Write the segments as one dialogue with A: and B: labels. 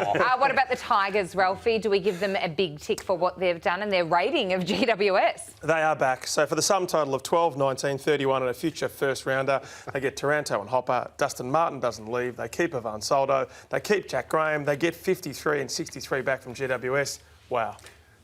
A: What about the Tigers, Ralphie? Do we give them a big tick for what they've done and their rating of GWS?
B: They are back. So for the sum total of 12, 19, 31 and a future first rounder, they get Taranto and Hopper. Dustin Martin doesn't leave. They keep Ivan Soldo. They keep Jack Graham. They get 53 and 63 back from GWS. Wow.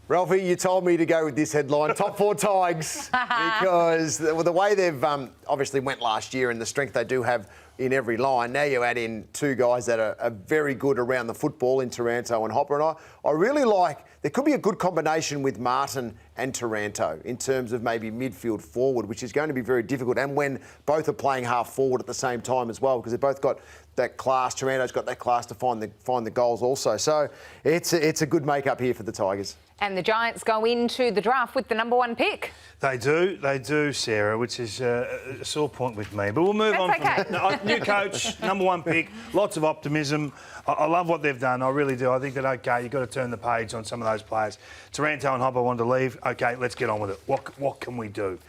C: Ralphie, you told me to go with this headline, top four Tigers, because the way they've obviously went last year and the strength they do have in every line, now you add in two guys that are very good around the football in Taranto and Hopper. And I really like, there could be a good combination with Martin and Taranto in terms of maybe midfield forward, which is going to be very difficult. And when both are playing half forward at the same time as well, because they've both got that class. Taranto's got that class to find the goals also. So it's a good make-up here for the Tigers.
A: And the Giants go into the draft with the number one pick.
D: They do, Sarah, which is a sore point with me. But we'll move on
A: okay.
D: from that. New coach, number one pick, lots of optimism. I love what they've done, I really do. I think that, OK, you've got to turn the page on some of those players. Taranto and Hopper wanted to leave. OK, let's get on with it. What can we do?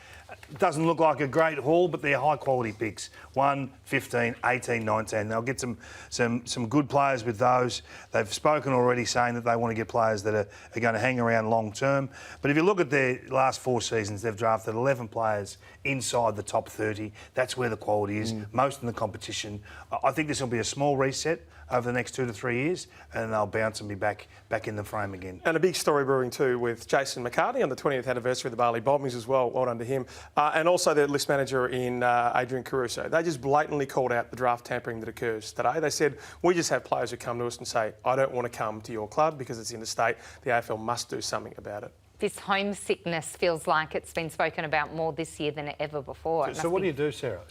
D: It doesn't look like a great haul, but they're high-quality picks. 1, 15, 18, 19. They'll get some good players with those. They've spoken already saying that they want to get players that are going to hang around long-term. But if you look at their last 4 seasons, they've drafted 11 players inside the top 30. That's where the quality is, most in the competition. I think this will be a small reset over the next 2 to 3 years, and they'll bounce and be back in the frame again.
B: And a big story brewing too with Jason McCartney on the 20th anniversary of the Bali Bombings as well. Well done to him. And also the list manager in Adrian Caruso. They just blatantly called out the draft tampering that occurs today. They said, we just have players who come to us and say, I don't want to come to your club because it's interstate. The AFL must do something about it.
A: This homesickness feels like it's been spoken about more this year than ever before.
D: So what do you do, Sarah?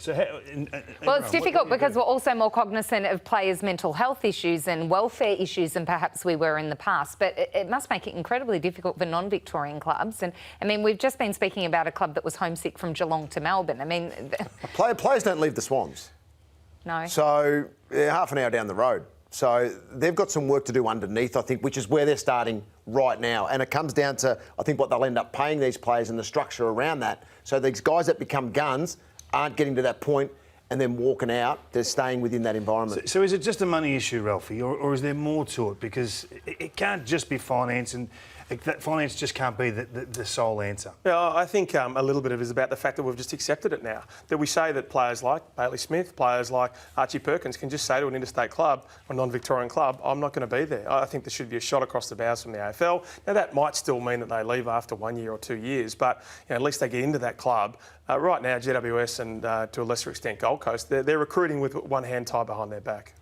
A: Well, it's difficult because we're also more cognizant of players' mental health issues and welfare issues than perhaps we were in the past. But it must make it incredibly difficult for non-Victorian clubs. And, I mean, we've just been speaking about a club that was homesick from Geelong to Melbourne. I mean...
C: Players don't leave the Swans.
A: No.
C: So, half an hour down the road. So they've got some work to do underneath, I think, which is where they're starting right now. And it comes down to, I think, what they'll end up paying these players and the structure around that. So these guys that become guns aren't getting to that point and then walking out. They're staying within that environment.
D: So is it just a money issue, Ralphie, or is there more to it? Because it can't just be finance, and that finance just can't be the sole answer.
B: Yeah, I think a little bit of it is about the fact that we've just accepted it now. That we say that players like Bailey Smith, players like Archie Perkins can just say to an interstate club, a non-Victorian club, I'm not going to be there. I think there should be a shot across the bows from the AFL. Now, that might still mean that they leave after 1 year or 2 years, but at least they get into that club. Right now, GWS and to a lesser extent Gold Coast, they're recruiting with one hand tied behind their back.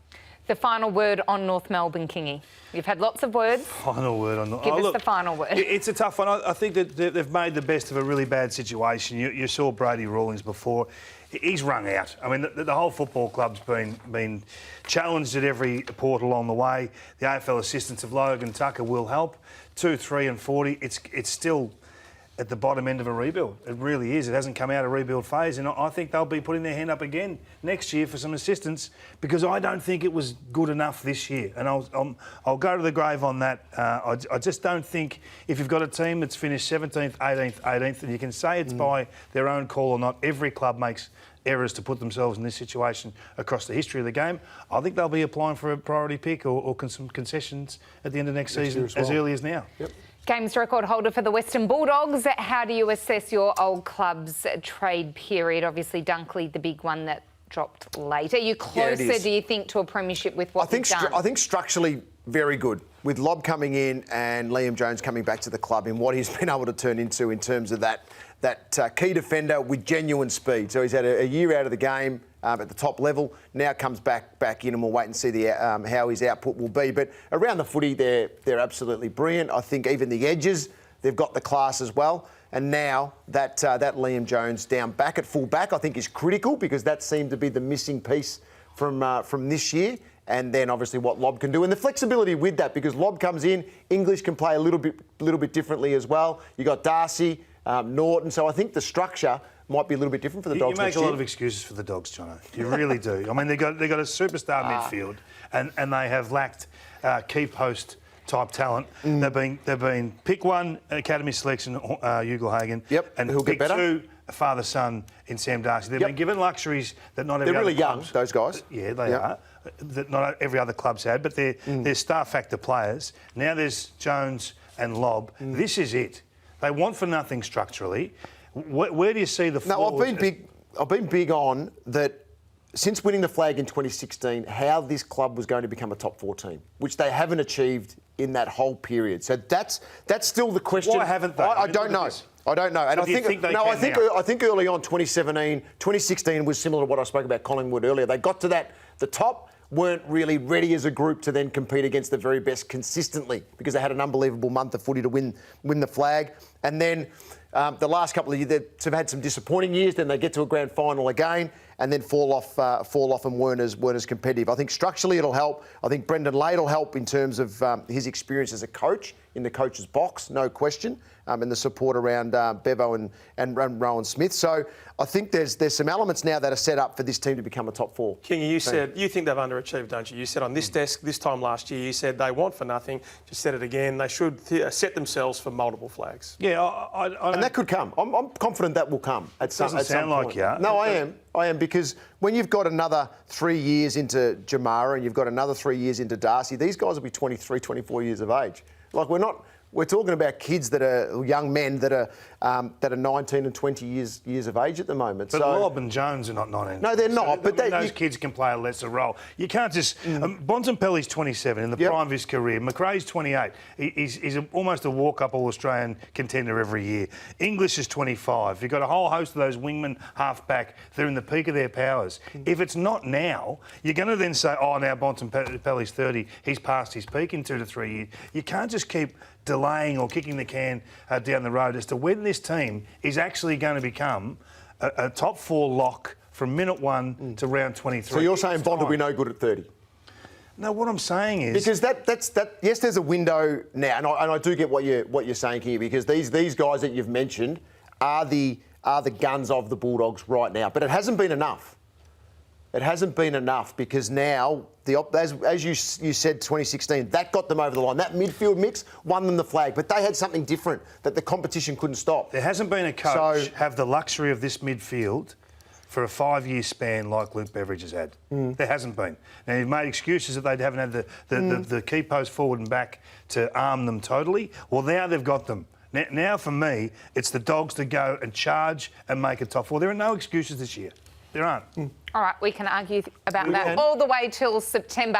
A: The final word on North Melbourne, Kingy. You've had lots of words.
D: Final word on...
A: Give us the final word.
D: It's a tough one. I think that they've made the best of a really bad situation. You saw Brady Rawlings before. He's rung out. I mean, the whole football club's been challenged at every port along the way. The AFL assistance of Logan Tucker will help. 2, 3 and 40. It's still at the bottom end of a rebuild. It really is. It hasn't come out of rebuild phase, and I think they'll be putting their hand up again next year for some assistance, because I don't think it was good enough this year. And I'll go to the grave on that. I just don't think, if you've got a team that's finished 17th, 18th, 18th, and you can say it's by their own call or not, every club makes errors to put themselves in this situation across the history of the game. I think they'll be applying for a priority pick or some concessions at the end of next season as early as now.
B: Yep.
A: Games record holder for the Western Bulldogs. How do you assess your old club's trade period? Obviously, Dunkley, the big one that dropped late. Are you closer, do you think, to a premiership with what you've done?
C: I think structurally very good. With Lobb coming in and Liam Jones coming back to the club in what he's been able to turn into in terms of that key defender with genuine speed. So he's had a year out of the game at the top level. Now comes back in, and we'll wait and see how his output will be. But around the footy, they're absolutely brilliant. I think even the edges, they've got the class as well. And now that Liam Jones down back at full back, I think is critical, because that seemed to be the missing piece from this year. And then obviously what Lobb can do, and the flexibility with that, because Lobb comes in, English can play a little bit differently as well. You got Darcy, Norton, so I think the structure might be a little bit different for the Dogs.
D: You make a lot of excuses for the Dogs, Jono. You really do. I mean, they've got a superstar midfield, and they have lacked key post type talent. They've been pick 1 academy selection, Ugelhagen, and
C: who'll
D: pick
C: get better.
D: 2 father son in Sam Darcy. They've been given luxuries that not every
C: They're really
D: other
C: young,
D: clubs.
C: those guys.
D: Yeah, they are. that not every other club's had, but they're star factor players. Now there's Jones and Lobb. This is it. They want for nothing structurally. Where do you see the flaws?
C: No, I've been big on that since winning the flag in 2016, how this club was going to become a top 4 team, which they haven't achieved in that whole period. So that's still the question.
D: Why haven't they?
C: I don't know. I don't know. And I think early on, 2016 was similar to what I spoke about Collingwood earlier. They got to the top, weren't really ready as a group to then compete against the very best consistently because they had an unbelievable month of footy to win the flag. And then the last couple of years, they've had some disappointing years. Then they get to a grand final again and then fall off and weren't as competitive. I think structurally it'll help. I think Brendan Lade will help in terms of his experience as a coach in the coach's box, no question, and the support around Bevo and Rowan Smith. So I think there's some elements now that are set up for this team to become a top 4.
B: Kingy, you said you think they've underachieved, don't you? You said on this desk this time last year, you said they want for nothing. Just said it again. They should set themselves for multiple flags.
D: Yeah,
C: and that could come. I'm confident that will come at some point.
D: Doesn't sound like you.
C: No, I am because when you've got another 3 years into Jamara and you've got another 3 years into Darcy, these guys will be 23, 24 years of age. Like we're talking about kids that are young men that are 19 and 20 years of age at the moment.
D: But Lobb and Jones are not 19.
C: No, they're not. But
D: those kids can play a lesser role. You can't just. Bontempelli's 27 in the prime of his career. McRae's 28. He's almost a walk-up All-Australian contender every year. English is 25. You've got a whole host of those wingmen, half-back. They're in the peak of their powers. If it's not now, you're going to then say, oh, now Bontempelli's 30. He's past his peak in 2 to 3 years. You can't just keep delaying or kicking the can down the road as to when this team is actually going to become a top 4 lock from minute 1 to round 23.
C: So you're saying Bond will be no good at 30?
D: No, what I'm saying is
C: because that's yes, there's a window now, and I do get what you're saying here because these guys that you've mentioned are the guns of the Bulldogs right now, but it hasn't been enough. It hasn't been enough because now, as you said, 2016, that got them over the line. That midfield mix won them the flag, but they had something different that the competition couldn't stop.
D: There hasn't been a coach have the luxury of this midfield for a 5-year span like Luke Beveridge has had. There hasn't been. Now, you've made excuses that they haven't had the key post forward and back to arm them totally. Well, now they've got them. Now, for me, it's the Dogs to go and charge and make a top 4. There are no excuses this year. There aren't.
A: All right, we can argue about that all the way till September.